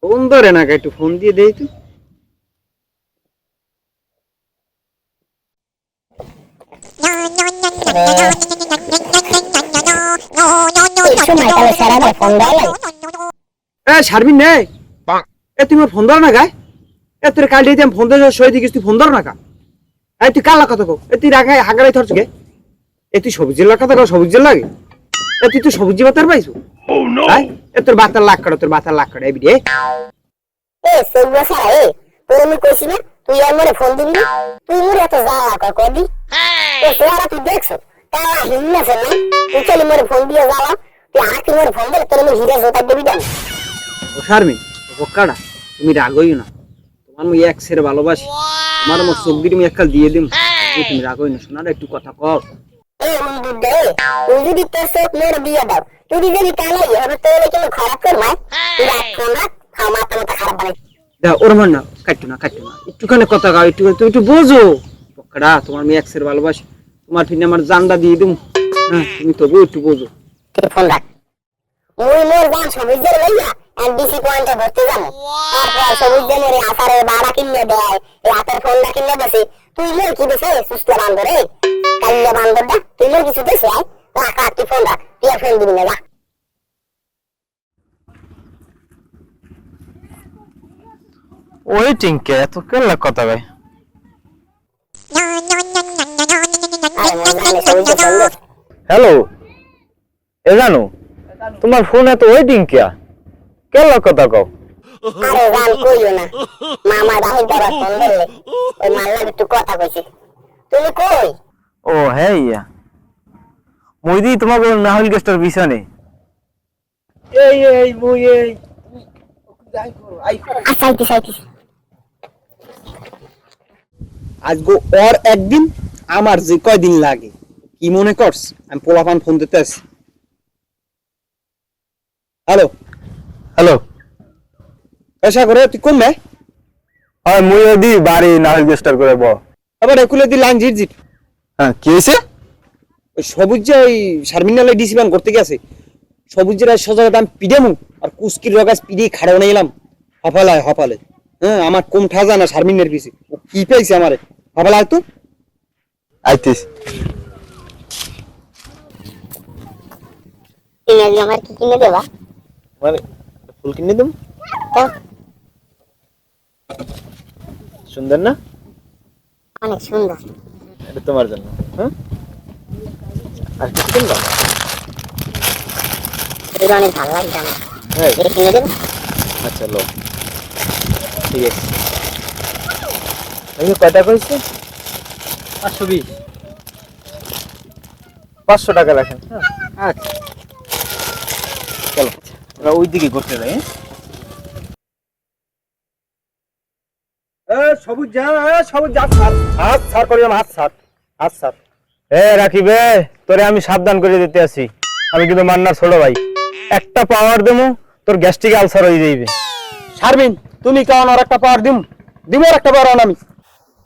Phone ধরে না, একটু ফোন দিয়ে দেই তুই। শারমিন নে, তুমি ফোন ধর না গায়ে। তোর কাল দিয়ে ফোন ধরে সই দিকিস, তুই ফোন ধর না কা। তুই কার কথা কো, তুই রাখা হাগারাই ধরছ গে। তুই সবজির কথা কো, সবজির লাগে। তুই তো সবজি বাতার পাইছো। তোর বাতার লাগ কাটো, তোর বাতার লাগ কাটো এবি রে। তোর আমি কইছি না তুই আর মোরে ফোন দিবি না, তুই মোরে এত জ্বালা কর কদি। তুই দেখছো তারা হিন্না ফেল না, তুই চলি মোরে ফোন দিয়ে জ্বালা, তুই হাতে মোরে ফোন দিলে তোর আমি হিরে জোতা দিবি না। ও শারমিন বোকাড়া, তুমি রাগইও না। তোমার মুই এক সের ভালোবাসি, তোমার আমার চোখ দিয়ে তুমি এককাল দিয়ে দিম। তুমি রাগই না, শোনা একটু কথা কও। তুই যদি তোর চোখ মোরে দিয়ে দাও, তুই যদি কানাই হবে তোর কেন খারাপ কর ভাই, তুই রাখো না আমার তো খারাপ বানাই। ওর মান না, কাটতো না একটুখানি কথা গাও, একটু বোঝো। বোকাড়া, তোমার মেয়ে এক সের ভালোবাসি, তোমার ফিনে আমার জানটা দিয়ে দিম। হ্যাঁ, তুমি তবু একটু বোঝো। ফোন রাখ। মুই মোর গান সবুজের লইয়া এনডিসি পয়েন্টে ভর্তি যাবো, তারপর সবুজের আসারের বাড়া কিনে দেয়, এই হাতের ফোনটা কিনে দেছে। তুই মোর কি দেছে সুস্থ বান্ধব রে, কাল্লে বান্ধবটা তুই মোর কিছু দেছে। রাখ রাখ, তুই ফোন রাখ, তুই আর ফোন দিবি না। রাখ। ওই টিঙ্কে এত কেলা কথা ভাই। হ্যালো, এ জানো তোমার ফোন এত ওয়েটিং কিয়া, কেলা কথা কও। আরে গান কইও না, মামা বাহির দ্বারা ফোন দিলে ওই মাল্লা একটু কথা কইছি। তুমি কই? ও হ্যাঁ ইয়া, মই দি তোমাকে নাহল গেস্টের পিছনে। এই মুই এই আচ্ছা আইতেছি। আজগো ওর একদিন, আমার যে কয়দিন লাগে কি মনে করস? আমি পোলাপান ফোন দিতে আসি। হ্যালো হ্যালো, এসা করে তুই কমবে। হয় মই দি বাড়ি নাহল গেস্টার করে ব। আবার একুলে দি লাইন জিট। হ্যাঁ কি হইছে? ওই সবুজ যে ওই শারমিনালে ডিসিপ্লিন করতে গেছে, সবুজের সজাগতা আমি পিডামু আর কুস্কির রগাছ পিড়ি খাড়াও নিলাম হপালে। হ্যাঁ, আমার কম ঠাজা না শারমিনের পিছে, ও কি পেয়েছে আমারে হপালায় তো। আইতিস তুমি আজ আমার কি কিনে দেবা? মানে ফুল কিনে দিম। সুন্দর না? অনেক সুন্দর। এটা তোমার জন্য। হ্যাঁ, আর কিছু কিনবা? এটা অনেক ভালো লাগছে আমার। হ্যাঁ এটা কিনে দেবো? আচ্ছা লো, ঠিক আছে। আমি কয়টা কইছি? 520। 500 টাকা রাখেন। হ্যাঁ আচ্ছা চলো আমরা ওই দিকে ঘুরতে যাই। সবুজ যা হাত ছাড় করি, হাত ছাড়। এ রাখিবে, তোরে আমি সাবধান করে দিতে আছি। আমি কিন্তু মান্নার ছোট ভাই, একটা পাওয়ার দেবো তোর গ্যাস্ট্রিক আলসার হয়ে যাইবে। শারমিন, তুমি কেমন আর একটা পাওয়ার দিব আর একটা পাওয়ার আমি।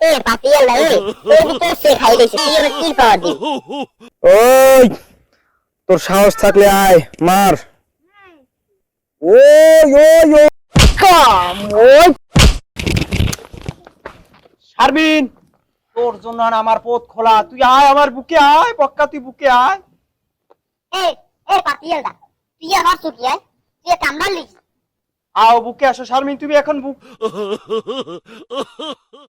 এ পাপিয়া লাগে, তুই তো সে খাই দিছিস, তুই আমার কি পাওয়ার দিবি? ওই তোর সাহস থাকলে আয় মার। ওই কাম ওই শারমিন, তোর জন্য আমার পথ খোলা। তুই আয় আমার বুকে আয়, পক্কা তুই বুকে আয়। এ পাপিয়া দা, তুই আমার সুখী আয়, তুই কামড়ালি। আও বুকে আসো শারমিন, তুমি এখন বুক